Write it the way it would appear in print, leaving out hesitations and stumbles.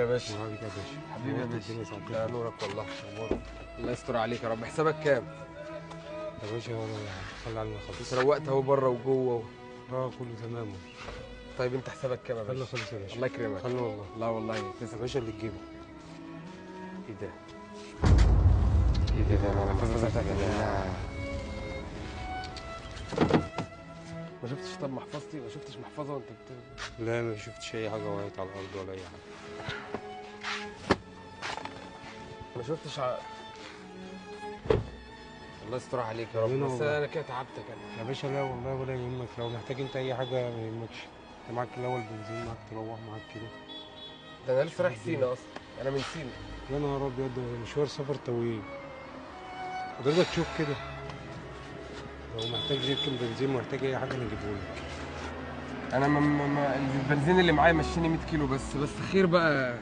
يا باشا. حبيبي يا باشا. حبيبي يا باشا. الدنيا ساعتين. لا نورك والله. الله يستر عليك يا رب. حسابك كام؟ يا باشا والله خلي علينا خالص. روقت اهو بره وجوه. كله تمام. طيب انت حسابك كام يا خلي باشا؟ خالص يا باشا. الله يكرمك. خلي والله. لا والله يا تسلم. باشا اللي تجيبه. ايه ده؟ ايه ده؟ انا المحفظه بتاعتي ما شفتش. طب محفظتي ما شفتش محفظه وانت لا ما شفتش اي حاجه وقعت على الارض ولا اي حاجه. ما شفتش الله يستر عليك يا رب. ربنا بس والله. انا كده تعبتك انا. يا باشا لا والله ولا يهمك، لو محتاج انت اي حاجه ما يهمكش. انت معاك الاول بنزين، معاك تروح، معاك كده. ده انا لسه رايح سينا اصلا. انا من سينا. يا نهار ابيض، ده مشوار سفر طويل. حضرتك شوف كده، لو محتاج جيركن بنزين ومحتاج اي حاجه نجيبهولك. انا البنزين اللي معايا مشيني 100 كيلو بس خير بقى.